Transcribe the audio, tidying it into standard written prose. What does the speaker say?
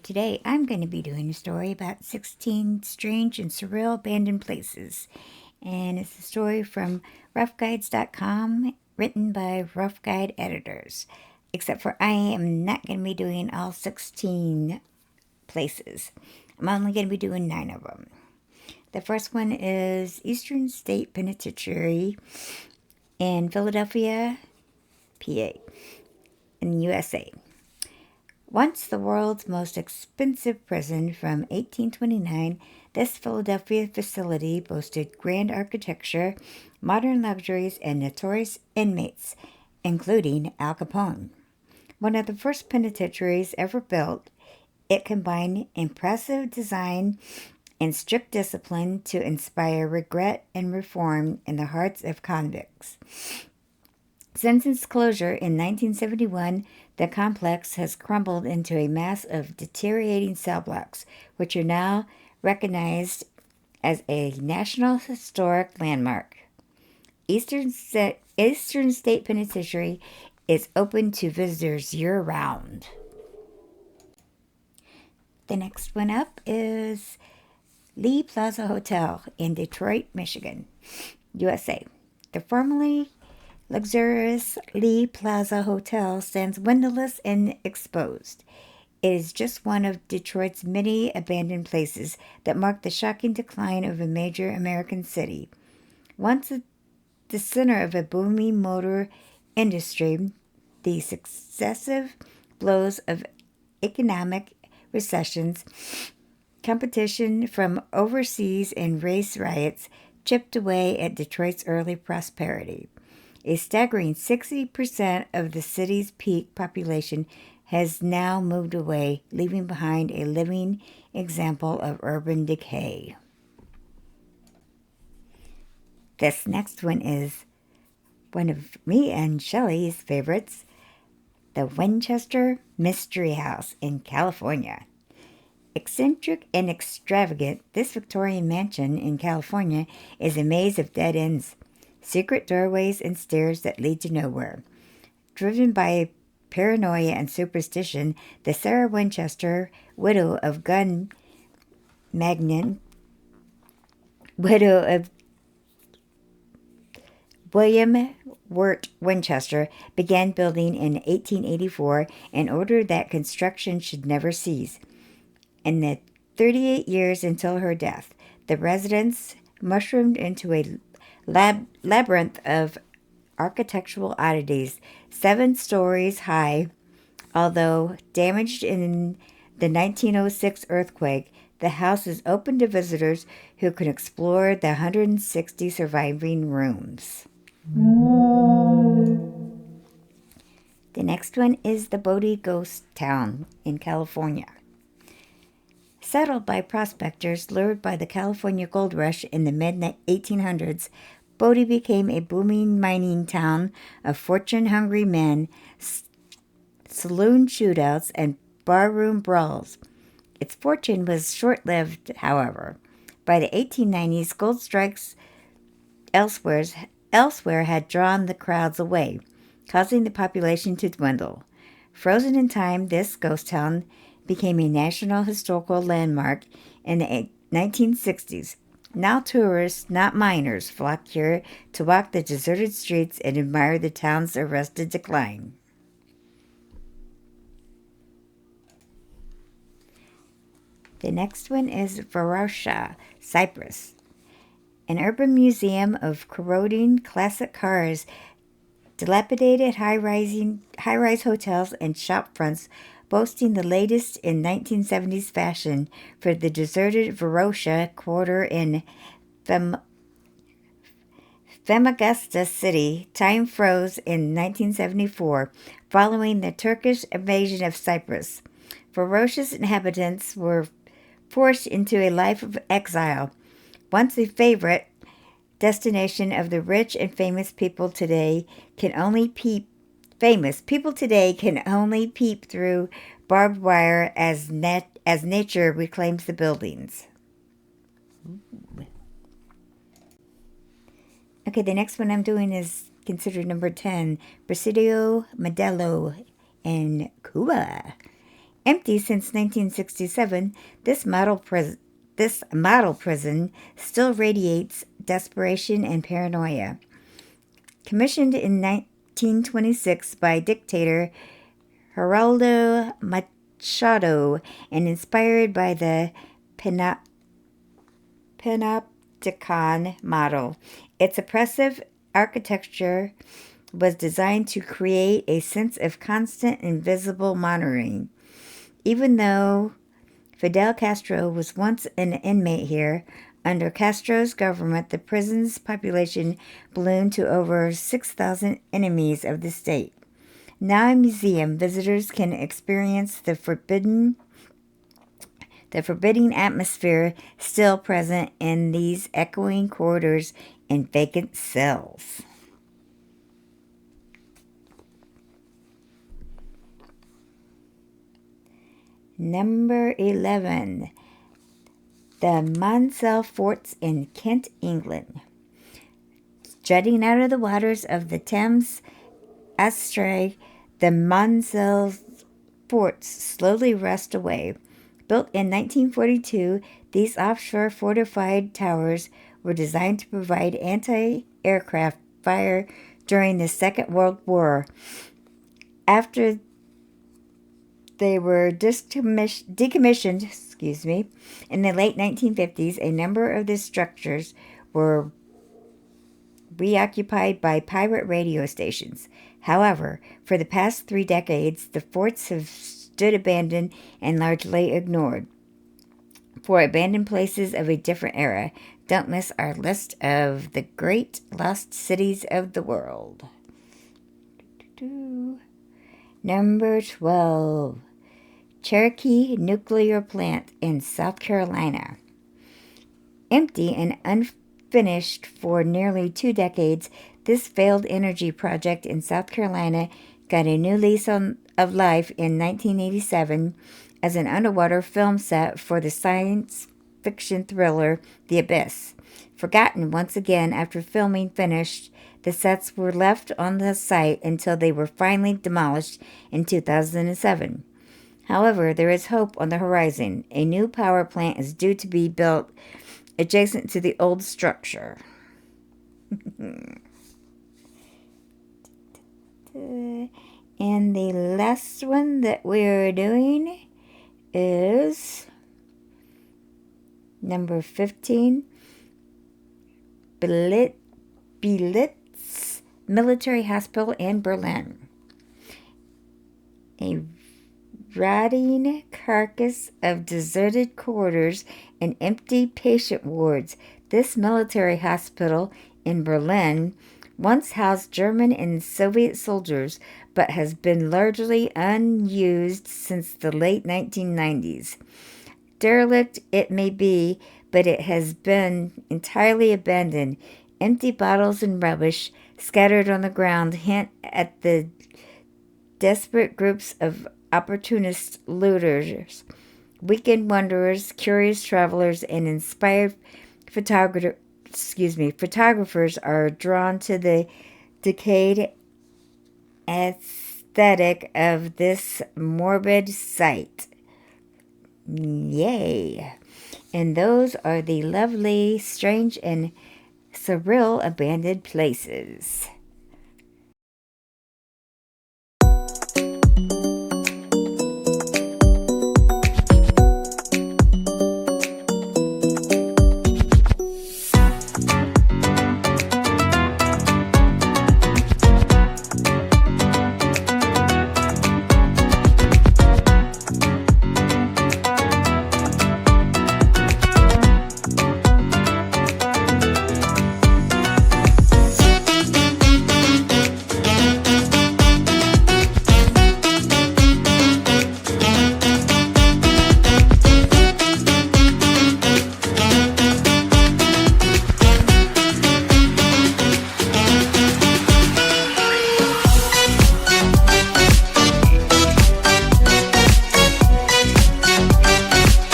Today I'm going to be doing a story about 16 strange and surreal abandoned places. And it's a story from roughguides.com, written by Rough Guide editors. Except for I am not going to be doing all 16 places. I'm only going to be doing 9 of them. The first one is Eastern State Penitentiary in Philadelphia, PA, in the USA. Once the world's most expensive prison from 1829, this Philadelphia facility boasted grand architecture, modern luxuries, and notorious inmates, including Al Capone. One of the first penitentiaries ever built, it combined impressive design and strict discipline to inspire regret and reform in the hearts of convicts. Since its closure in 1971, the complex has crumbled into a mass of deteriorating cell blocks, which are now recognized as a National Historic Landmark. Eastern State Penitentiary is open to visitors year-round. The next one up is Lee Plaza Hotel in Detroit, Michigan, USA. The formerly luxurious Lee Plaza Hotel stands windowless and exposed. It is just one of Detroit's many abandoned places that mark the shocking decline of a major American city. Once the center of a booming motor industry, the successive blows of economic recessions, competition from overseas, and race riots chipped away at Detroit's early prosperity. A staggering 60% of the city's peak population has now moved away, leaving behind a living example of urban decay. This next one is one of me and Shelley's favorites, the Winchester Mystery House in California. Eccentric and extravagant, this Victorian mansion in California is a maze of dead ends, secret doorways, and stairs that lead to nowhere. Driven by paranoia and superstition, the Sarah Winchester, widow of William Wirt Winchester, began building in 1884 in order that construction should never cease. In the 38 years until her death, the residence mushroomed into a labyrinth of architectural oddities, 7 stories high. Although damaged in the 1906 earthquake, the house is open to visitors who can explore the 160 surviving rooms. The next one is the Bodie Ghost Town in California. Settled by prospectors lured by the California gold rush in the mid-1800s, Bodie became a booming mining town of fortune-hungry men, saloon shootouts, and barroom brawls. Its fortune was short-lived, however. By the 1890s, gold strikes elsewhere had drawn the crowds away, causing the population to dwindle. Frozen in time, this ghost town became a National Historical Landmark in the 1960s. Now tourists, not miners, flock here to walk the deserted streets and admire the town's arrested decline. The next one is Varosha, Cyprus. An urban museum of corroding classic cars, dilapidated high-rise hotels, and shop fronts boasting the latest in 1970s fashion for the deserted Varosha quarter in Famagusta City. Time froze in 1974, following the Turkish invasion of Cyprus. Varosha's inhabitants were forced into a life of exile. Once a favorite destination of the rich and famous, people today can only peep through barbed wire as nature reclaims the buildings. Okay, the next one I'm doing is considered number 10, Presidio Modelo in Cuba. Empty since 1967, this model prison still radiates desperation and paranoia. Commissioned in 1926 by dictator Geraldo Machado and inspired by the Panopticon model, its oppressive architecture was designed to create a sense of constant invisible monitoring. Even though Fidel Castro was once an inmate here, under Castro's government, the prison's population ballooned to over 6,000 enemies of the state. Now a museum, visitors can experience the forbidding atmosphere still present in these echoing corridors and vacant cells. Number 11. The Monsell Forts in Kent, England. Jutting out of the waters of the Thames estuary, the Monsell Forts slowly rust away. Built in 1942, these offshore fortified towers were designed to provide anti-aircraft fire during the Second World War. After they were decommissioned, in the late 1950s, a number of the structures were reoccupied by pirate radio stations. However, for the past 3 decades, the forts have stood abandoned and largely ignored. For abandoned places of a different era, don't miss our list of the great lost cities of the world. Number 12. Cherokee Nuclear Plant in South Carolina. Empty and unfinished for nearly 2 decades, this failed energy project in South Carolina got a new lease of life in 1987 as an underwater film set for the science fiction thriller The Abyss. Forgotten once again after filming finished, the sets were left on the site until they were finally demolished in 2007. However, there is hope on the horizon. A new power plant is due to be built adjacent to the old structure. And the last one that we're doing is number 15, Belitz Military Hospital in Berlin. A rotting carcass of deserted corridors and empty patient wards. This military hospital in Berlin once housed German and Soviet soldiers, but has been largely unused since the late 1990s. Derelict it may be, but it has been entirely abandoned. Empty bottles and rubbish scattered on the ground hint at the desperate groups of opportunist looters, weekend wanderers, curious travelers, and inspired photographers are drawn to the decayed aesthetic of this morbid site. Yay! And those are the lovely, strange, and surreal abandoned places.